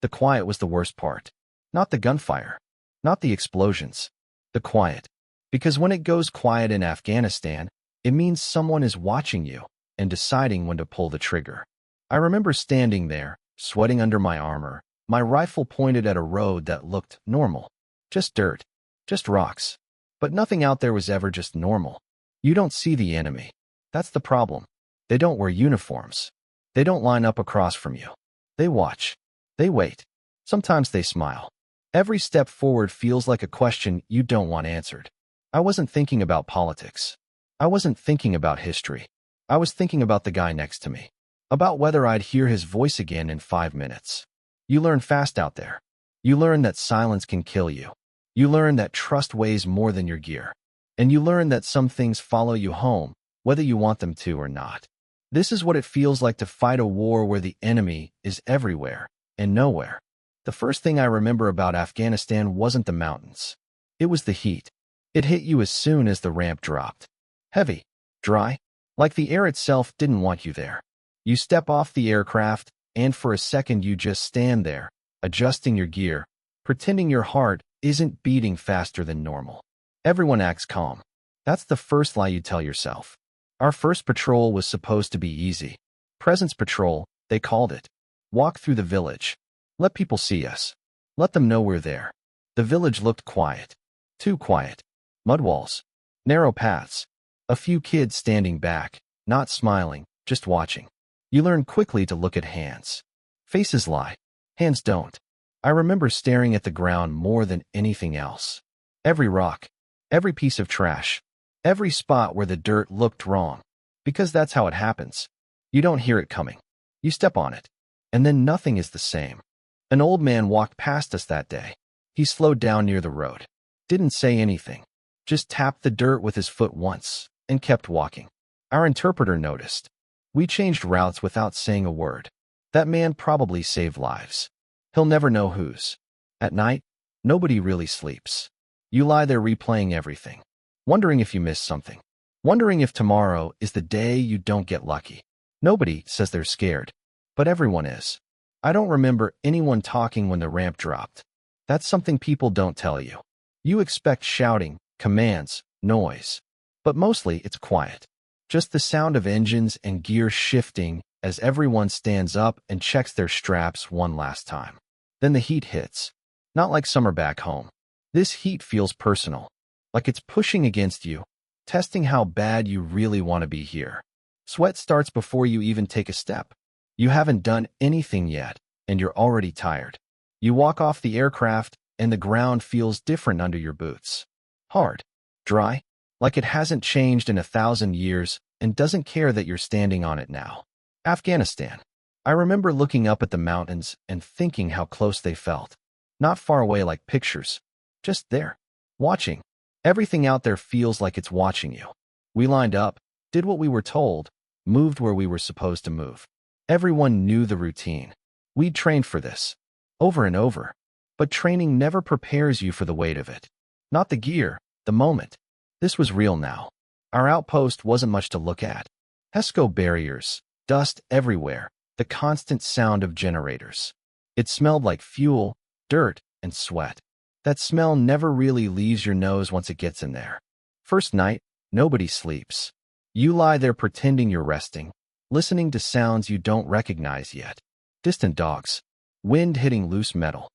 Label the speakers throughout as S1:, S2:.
S1: The quiet was the worst part. Not the gunfire. Not the explosions. The quiet. Because when it goes quiet in Afghanistan, it means someone is watching you and deciding when to pull the trigger. I remember standing there, sweating under my armor, my rifle pointed at a road that looked normal. Just dirt. Just rocks. But nothing out there was ever just normal. You don't see the enemy. That's the problem. They don't wear uniforms. They don't line up across from you. They watch. They wait. Sometimes they smile. Every step forward feels like a question you don't want answered. I wasn't thinking about politics. I wasn't thinking about history. I was thinking about the guy next to me. About whether I'd hear his voice again in 5 minutes. You learn fast out there. You learn that silence can kill you. You learn that trust weighs more than your gear. And you learn that some things follow you home, whether you want them to or not. This is what it feels like to fight a war where the enemy is everywhere and nowhere. The first thing I remember about Afghanistan wasn't the mountains. It was the heat. It hit you as soon as the ramp dropped. Heavy, dry, like the air itself didn't want you there. You step off the aircraft, and for a second you just stand there, adjusting your gear, pretending your heart isn't beating faster than normal. Everyone acts calm. That's the first lie you tell yourself. Our first patrol was supposed to be easy. Presence patrol, they called it. Walk through the village. Let people see us. Let them know we're there. The village looked quiet. Too quiet. Mud walls. Narrow paths. A few kids standing back, not smiling, just watching. You learn quickly to look at hands. Faces lie. Hands don't. I remember staring at the ground more than anything else. Every rock. Every piece of trash. Every spot where the dirt looked wrong. Because that's how it happens. You don't hear it coming. You step on it. And then nothing is the same. An old man walked past us that day. He slowed down near the road. Didn't say anything. Just tapped the dirt with his foot once and kept walking. Our interpreter noticed. We changed routes without saying a word. That man probably saved lives. He'll never know whose. At night, nobody really sleeps. You lie there replaying everything. Wondering if you missed something. Wondering if tomorrow is the day you don't get lucky. Nobody says they're scared. But everyone is. I don't remember anyone talking when the ramp dropped. That's something people don't tell you. You expect shouting, commands, noise. But mostly it's quiet. Just the sound of engines and gears shifting as everyone stands up and checks their straps one last time. Then the heat hits. Not like summer back home. This heat feels personal. Like it's pushing against you, testing how bad you really want to be here. Sweat starts before you even take a step. You haven't done anything yet, and you're already tired. You walk off the aircraft, and the ground feels different under your boots. Hard. Dry. Like it hasn't changed in 1,000 years and doesn't care that you're standing on it now. Afghanistan. I remember looking up at the mountains and thinking how close they felt. Not far away like pictures. Just there. Watching. Everything out there feels like it's watching you. We lined up, did what we were told, moved where we were supposed to move. Everyone knew the routine. We'd trained for this. Over and over. But training never prepares you for the weight of it. Not the gear, the moment. This was real now. Our outpost wasn't much to look at. HESCO barriers, dust everywhere, the constant sound of generators. It smelled like fuel, dirt, and sweat. That smell never really leaves your nose once it gets in there. First night, nobody sleeps. You lie there pretending you're resting, listening to sounds you don't recognize yet. Distant dogs. Wind hitting loose metal.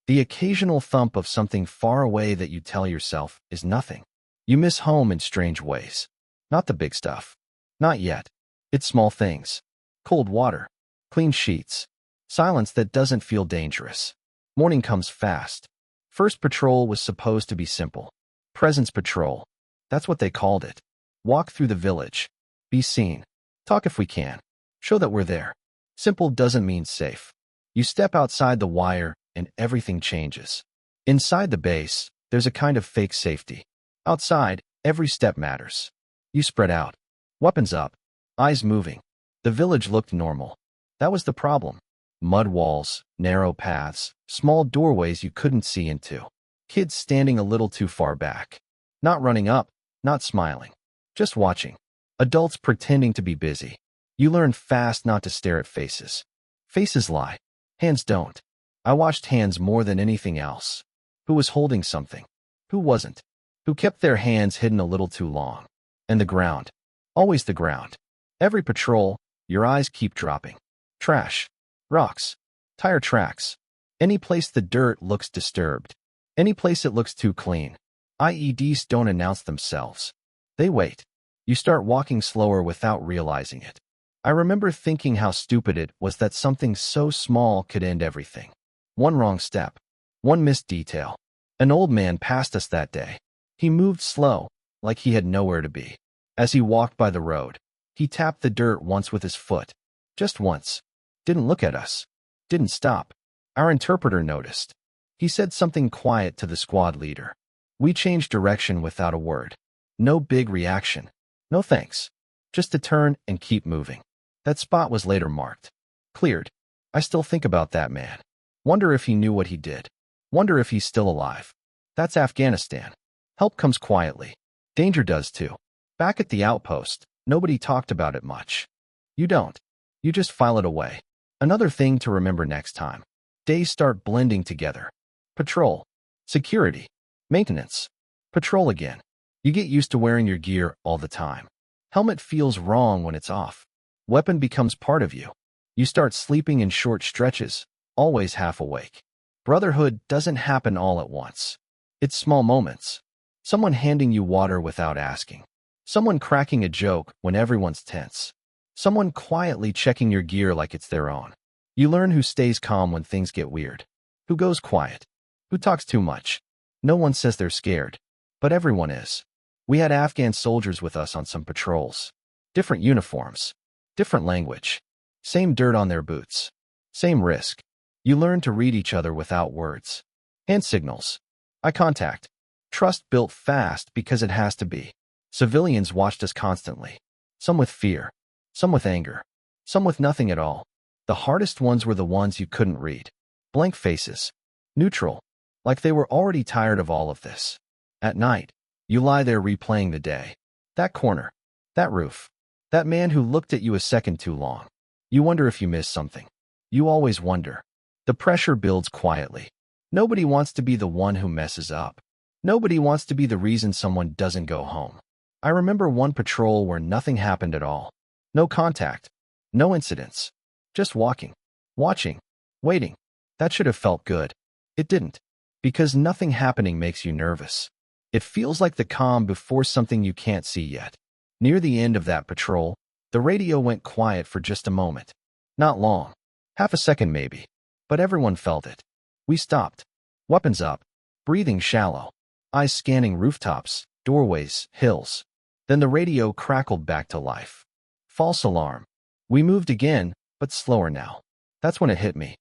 S1: The occasional thump of something far away that you tell yourself is nothing. You miss home in strange ways. Not the big stuff. Not yet. It's small things. Cold water. Clean sheets. Silence that doesn't feel dangerous. Morning comes fast. First patrol was supposed to be simple. Presence patrol. That's what they called it. Walk through the village. Be seen. Talk if we can. Show that we're there. Simple doesn't mean safe. You step outside the wire and everything changes. Inside the base, there's a kind of fake safety. Outside, every step matters. You spread out. Weapons up. Eyes moving. The village looked normal. That was the problem. Mud walls, narrow paths, small doorways you couldn't see into. Kids standing a little too far back. Not running up, not smiling. Just watching. Adults pretending to be busy. You learn fast not to stare at faces. Faces lie. Hands don't. I watched hands more than anything else. Who was holding something? Who wasn't? Who kept their hands hidden a little too long? And the ground. Always the ground. Every patrol, your eyes keep dropping. Trash. Rocks. Tire tracks. Any place the dirt looks disturbed. Any place it looks too clean. IEDs don't announce themselves. They wait. You start walking slower without realizing it. I remember thinking how stupid it was that something so small could end everything. One wrong step. One missed detail. An old man passed us that day. He moved slow, like he had nowhere to be. As he walked by the road, he tapped the dirt once with his foot. Just once. Didn't look at us. Didn't stop. Our interpreter noticed. He said something quiet to the squad leader. We changed direction without a word. No big reaction. No thanks. Just to turn and keep moving. That spot was later marked. Cleared. I still think about that man. Wonder if he knew what he did. Wonder if he's still alive. That's Afghanistan. Help comes quietly. Danger does too. Back at the outpost, nobody talked about it much. You don't. You just file it away. Another thing to remember next time. Days start blending together. Patrol. Security. Maintenance. Patrol again. You get used to wearing your gear all the time. Helmet feels wrong when it's off. Weapon becomes part of you. You start sleeping in short stretches, always half awake. Brotherhood doesn't happen all at once. It's small moments. Someone handing you water without asking. Someone cracking a joke when everyone's tense. Someone quietly checking your gear like it's their own. You learn who stays calm when things get weird. Who goes quiet. Who talks too much. No one says they're scared. But everyone is. We had Afghan soldiers with us on some patrols. Different uniforms. Different language. Same dirt on their boots. Same risk. You learn to read each other without words. Hand signals. Eye contact. Trust built fast because it has to be. Civilians watched us constantly. Some with fear. Some with anger. Some with nothing at all. The hardest ones were the ones you couldn't read. Blank faces. Neutral. Like they were already tired of all of this. At night, you lie there replaying the day. That corner. That roof. That man who looked at you a second too long. You wonder if you missed something. You always wonder. The pressure builds quietly. Nobody wants to be the one who messes up. Nobody wants to be the reason someone doesn't go home. I remember one patrol where nothing happened at all. No contact. No incidents. Just walking. Watching. Waiting. That should have felt good. It didn't. Because nothing happening makes you nervous. It feels like the calm before something you can't see yet. Near the end of that patrol, the radio went quiet for just a moment. Not long. Half a second maybe. But everyone felt it. We stopped. Weapons up. Breathing shallow. Eyes scanning rooftops, doorways, hills. Then the radio crackled back to life. False alarm. We moved again, but slower now. That's when it hit me.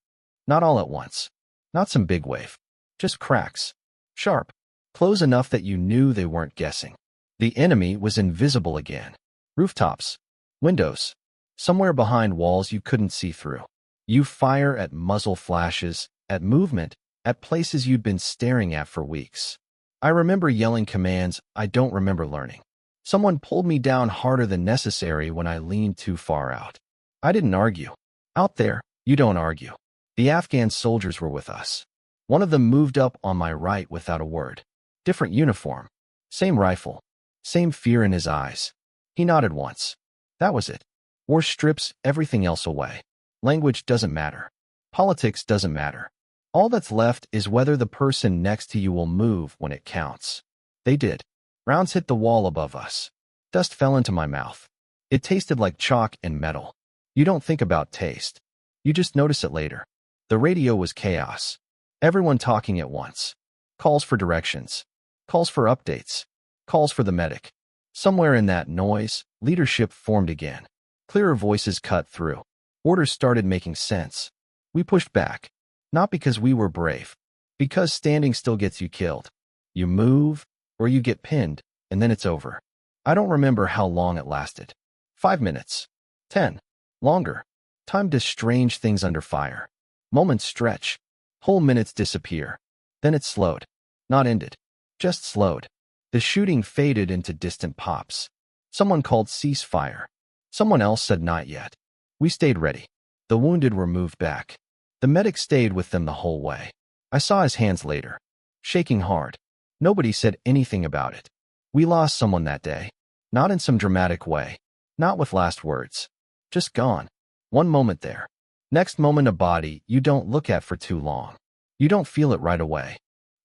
S1: Not all at once. Not some big wave. Just cracks. Sharp. Close enough that you knew they weren't guessing. The enemy was invisible again. Rooftops. Windows. Somewhere behind walls you couldn't see through. You fire at muzzle flashes, at movement, at places you'd been staring at for weeks. I remember yelling commands I don't remember learning. Someone pulled me down harder than necessary when I leaned too far out. I didn't argue. Out there, you don't argue. The Afghan soldiers were with us. One of them moved up on my right without a word. Different uniform. Same rifle. Same fear in his eyes. He nodded once. That was it. War strips everything else away. Language doesn't matter. Politics doesn't matter. All that's left is whether the person next to you will move when it counts. They did. Rounds hit the wall above us. Dust fell into my mouth. It tasted like chalk and metal. You don't think about taste. You just notice it later. The radio was chaos. Everyone talking at once. Calls for directions. Calls for updates. Calls for the medic. Somewhere in that noise, leadership formed again. Clearer voices cut through. Orders started making sense. We pushed back. Not because we were brave. Because standing still gets you killed. You move, or you get pinned, and then it's over. I don't remember how long it lasted. 5 minutes. 10. Longer. Time does strange things under fire. Moments stretch. Whole minutes disappear. Then it slowed. Not ended. Just slowed. The shooting faded into distant pops. Someone called ceasefire. Someone else said not yet. We stayed ready. The wounded were moved back. The medic stayed with them the whole way. I saw his hands later, shaking hard. Nobody said anything about it. We lost someone that day. Not in some dramatic way. Not with last words. Just gone. One moment there. Next moment a body you don't look at for too long. You don't feel it right away.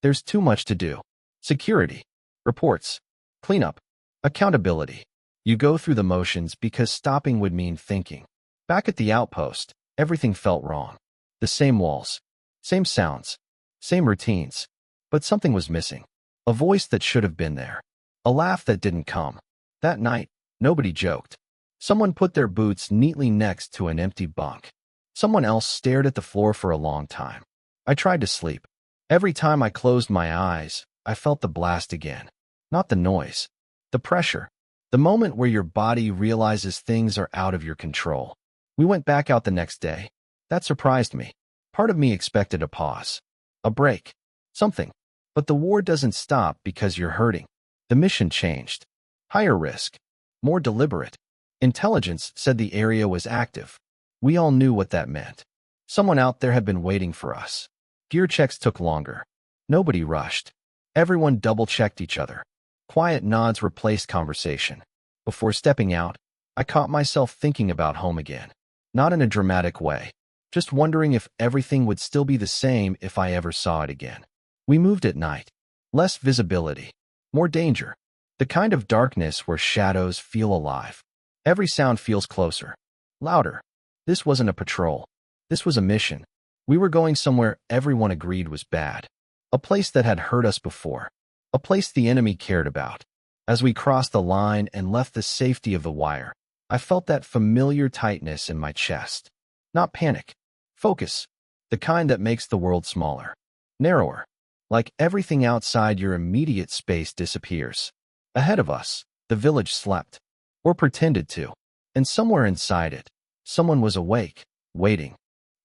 S1: There's too much to do. Security. Reports. Cleanup. Accountability. You go through the motions because stopping would mean thinking. Back at the outpost, everything felt wrong. The same walls. Same sounds. Same routines. But something was missing. A voice that should have been there. A laugh that didn't come. That night, nobody joked. Someone put their boots neatly next to an empty bunk. Someone else stared at the floor for a long time. I tried to sleep. Every time I closed my eyes, I felt the blast again. Not the noise. The pressure. The moment where your body realizes things are out of your control. We went back out the next day. That surprised me. Part of me expected a pause. A break. Something. But the war doesn't stop because you're hurting. The mission changed. Higher risk. More deliberate. Intelligence said the area was active. We all knew what that meant. Someone out there had been waiting for us. Gear checks took longer. Nobody rushed. Everyone double-checked each other. Quiet nods replaced conversation. Before stepping out, I caught myself thinking about home again. Not in a dramatic way. Just wondering if everything would still be the same if I ever saw it again. We moved at night. Less visibility. More danger. The kind of darkness where shadows feel alive. Every sound feels closer. Louder. This wasn't a patrol. This was a mission. We were going somewhere everyone agreed was bad. A place that had hurt us before. A place the enemy cared about. As we crossed the line and left the safety of the wire, I felt that familiar tightness in my chest. Not panic. Focus. The kind that makes the world smaller. Narrower. Like everything outside your immediate space disappears. Ahead of us, the village slept. Or pretended to. And somewhere inside it, someone was awake, waiting.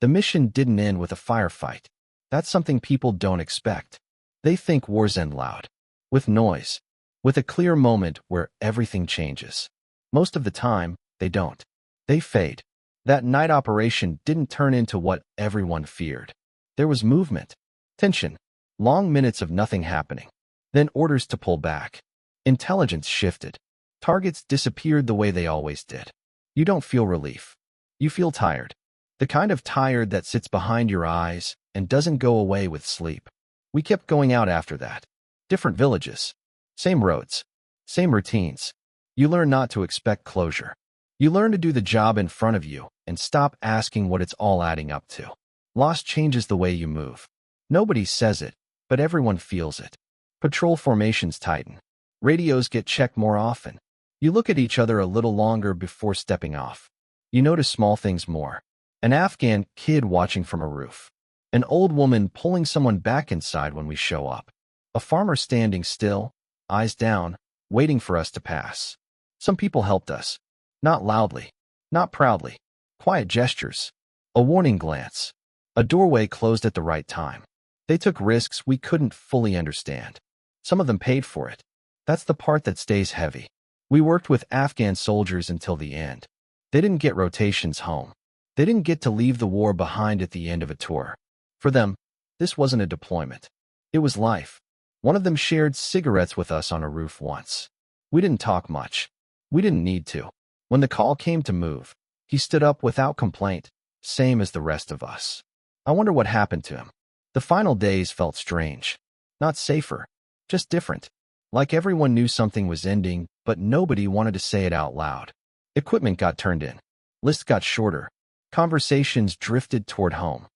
S1: The mission didn't end with a firefight. That's something people don't expect. They think wars end loud. With noise. With a clear moment where everything changes. Most of the time, they don't. They fade. That night operation didn't turn into what everyone feared. There was movement. Tension. Long minutes of nothing happening. Then orders to pull back. Intelligence shifted. Targets disappeared the way they always did. You don't feel relief. You feel tired. The kind of tired that sits behind your eyes and doesn't go away with sleep. We kept going out after that. Different villages. Same roads. Same routines. You learn not to expect closure. You learn to do the job in front of you and stop asking what it's all adding up to. Loss changes the way you move. Nobody says it, but everyone feels it. Patrol formations tighten. Radios get checked more often. You look at each other a little longer before stepping off. You notice small things more. An Afghan kid watching from a roof. An old woman pulling someone back inside when we show up. A farmer standing still, eyes down, waiting for us to pass. Some people helped us. Not loudly. Not proudly. Quiet gestures. A warning glance. A doorway closed at the right time. They took risks we couldn't fully understand. Some of them paid for it. That's the part that stays heavy. We worked with Afghan soldiers until the end. They didn't get rotations home. They didn't get to leave the war behind at the end of a tour. For them, this wasn't a deployment. It was life. One of them shared cigarettes with us on a roof once. We didn't talk much. We didn't need to. When the call came to move, he stood up without complaint, same as the rest of us. I wonder what happened to him. The final days felt strange. Not safer, just different. Like everyone knew something was ending, but nobody wanted to say it out loud. Equipment got turned in. Lists got shorter. Conversations drifted toward home.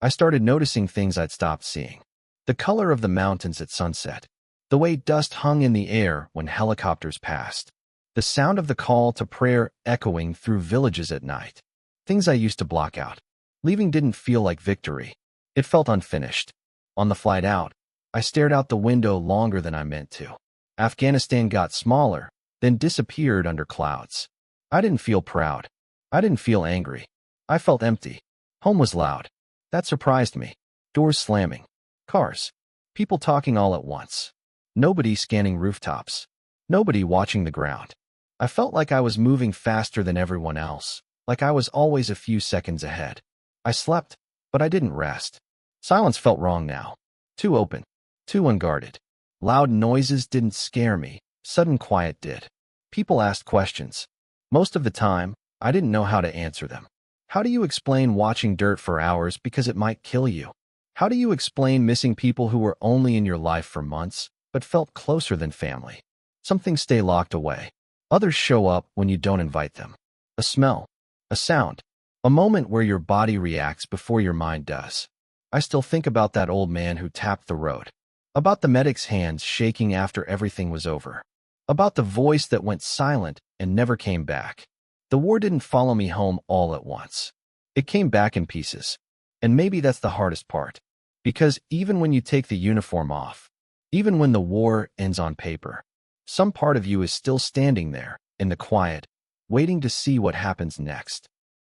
S1: I started noticing things I'd stopped seeing. The color of the mountains at sunset. The way dust hung in the air when helicopters passed. The sound of the call to prayer echoing through villages at night. Things I used to block out. Leaving didn't feel like victory. It felt unfinished. On the flight out, I stared out the window longer than I meant to. Afghanistan got smaller, then disappeared under clouds. I didn't feel proud. I didn't feel angry. I felt empty. Home was loud. That surprised me. Doors slamming. Cars. People talking all at once. Nobody scanning rooftops. Nobody watching the ground. I felt like I was moving faster than everyone else, like I was always a few seconds ahead. I slept. But I didn't rest. Silence felt wrong now. Too open. Too unguarded. Loud noises didn't scare me. Sudden quiet did. People asked questions. Most of the time, I didn't know how to answer them. How do you explain watching dirt for hours because it might kill you? How do you explain missing people who were only in your life for months, but felt closer than family? Some things stay locked away. Others show up when you don't invite them. A smell, a sound, a moment where your body reacts before your mind does. I still think about that old man who tapped the road. About the medic's hands shaking after everything was over. About the voice that went silent and never came back. The war didn't follow me home all at once. It came back in pieces. And maybe that's the hardest part. Because even when you take the uniform off, even when the war ends on paper, some part of you is still standing there, in the quiet, waiting to see what happens next.